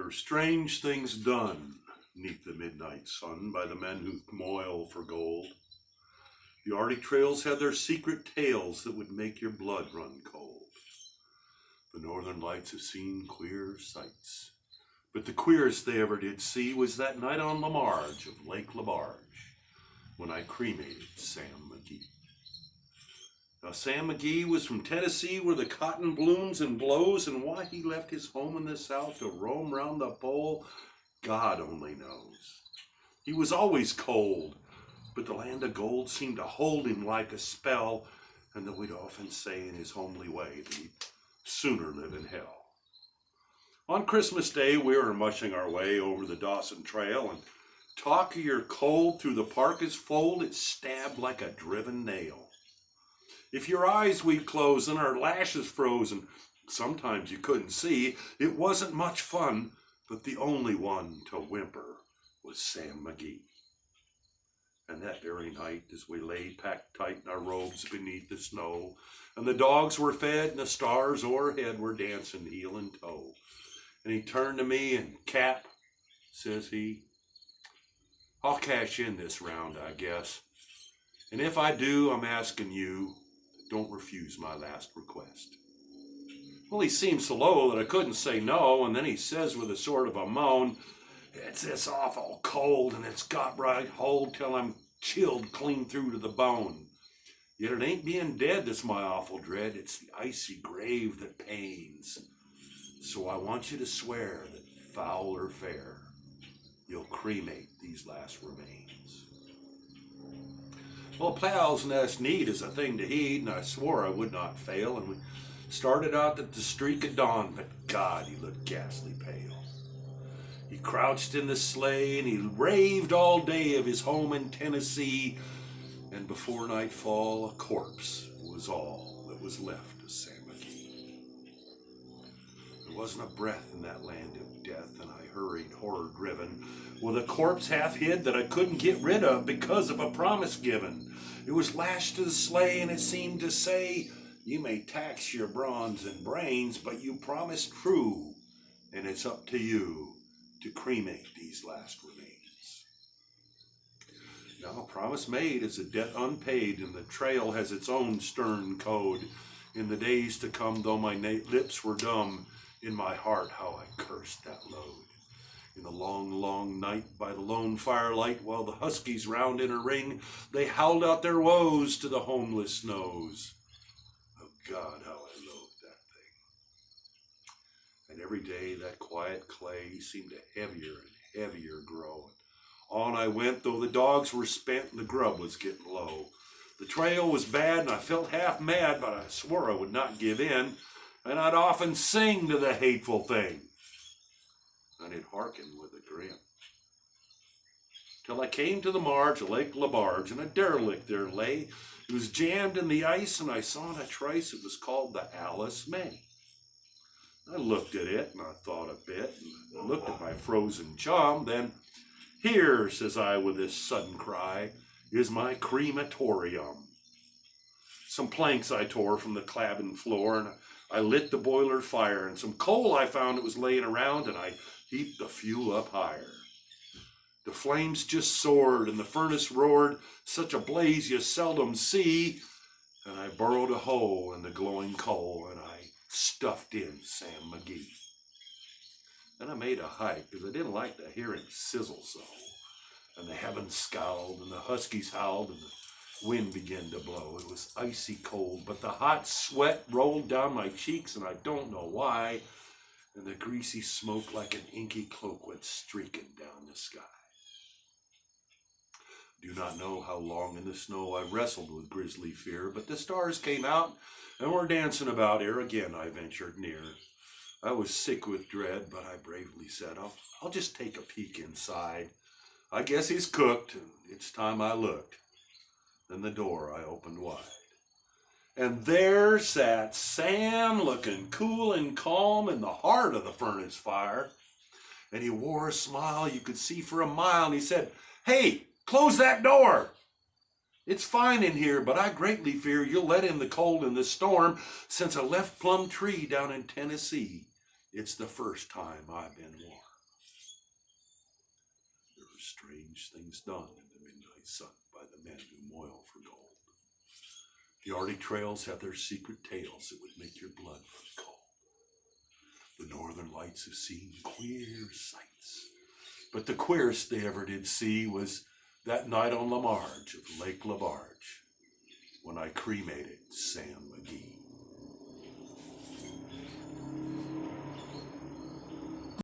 There are strange things done 'neath the midnight sun by the men who moil for gold. The Arctic trails have their secret tales that would make your blood run cold. The northern lights have seen queer sights, but the queerest they ever did see was that night on the marge of Lake Labarge when I cremated Sam Magee. Now, Sam Magee was from Tennessee where the cotton blooms and blows, and why he left his home in the South to roam round the pole, God only knows. He was always cold, but the land of gold seemed to hold him like a spell, and that we'd often say in his homely way that he'd sooner live in hell. On Christmas Day, we were mushing our way over the Dawson Trail, and talk of your cold through the parka's fold, it stabbed like a driven nail. If your eyes we'd close and our lashes froze and sometimes you couldn't see, it wasn't much fun, but the only one to whimper was Sam Magee. And that very night, as we lay packed tight in our robes beneath the snow, and the dogs were fed and the stars o'erhead were dancing heel and toe, and he turned to me and, "Cap," says he, "I'll cash in this round, I guess. And if I do, I'm asking you, don't refuse my last request." Well, he seemed so low that I couldn't say no, and then he says with a sort of a moan, "It's this awful cold, and it's got right hold till I'm chilled clean through to the bone. Yet it ain't being dead that's my awful dread, it's the icy grave that pains. So I want you to swear that, foul or fair, you'll cremate these last remains." Well, pals nest need is a thing to heed, and I swore I would not fail, and we started out at the streak of dawn, but God, he looked ghastly pale. He crouched in the sleigh, and he raved all day of his home in Tennessee, and before nightfall, a corpse was all that was left of Sam Magee. There wasn't a breath in that land of death, and I hurried, horror-driven, with a corpse half hid that I couldn't get rid of because of a promise given. It was lashed to the sleigh, and it seemed to say, "You may tax your bronze and brains, but you promised true, and it's up to you to cremate these last remains." Now, a promise made is a debt unpaid, and the trail has its own stern code. In the days to come, though my lips were dumb, in my heart how I cursed that load. In the long, long night by the lone firelight, while the huskies round in a ring, they howled out their woes to the homeless snows. Oh God, how I loathed that thing. And every day that quiet clay seemed to heavier and heavier grow. On I went, though the dogs were spent and the grub was getting low. The trail was bad and I felt half mad, but I swore I would not give in, and I'd often sing to the hateful thing, and it hearkened with a grin. Till I came to the marge of Lake Labarge, and a derelict there lay. It was jammed in the ice, and I saw in a trice it was called the Alice May. I looked at it, and I thought a bit, and I looked at my frozen chum. Then, "Here," says I with this sudden cry, "is my crematorium." Some planks I tore from the cabin floor, and I lit the boiler fire, and some coal I found that was laying around, and I heaped the fuel up higher. The flames just soared, and the furnace roared, such a blaze you seldom see, and I burrowed a hole in the glowing coal, and I stuffed in Sam Magee. Then I made a hike, because I didn't like to hear him sizzle so, and the heavens scowled, and the huskies howled, and the wind began to blow. It was icy cold, but the hot sweat rolled down my cheeks, and I don't know why, and the greasy smoke like an inky cloak went streaking down the sky. Do not know how long in the snow I wrestled with grisly fear, but the stars came out and were dancing about ere again I ventured near. I was sick with dread, but I bravely said, I'll just take a peek inside. I guess he's cooked, and it's time I looked. Then the door I opened wide, and there sat Sam, looking cool and calm in the heart of the furnace fire. And he wore a smile you could see for a mile, and he said, "Hey, close that door. It's fine in here, but I greatly fear you'll let in the cold and the storm. Since I left Plum Tree down in Tennessee, it's the first time I've been warm." strange things done in the midnight sun by the men who moil for gold. The arty trails have their secret tales that would make your blood run cold. The northern lights have seen queer sights, but the queerest they ever did see was that night on Lamarge of Lake Labarge when I cremated Sam Magee.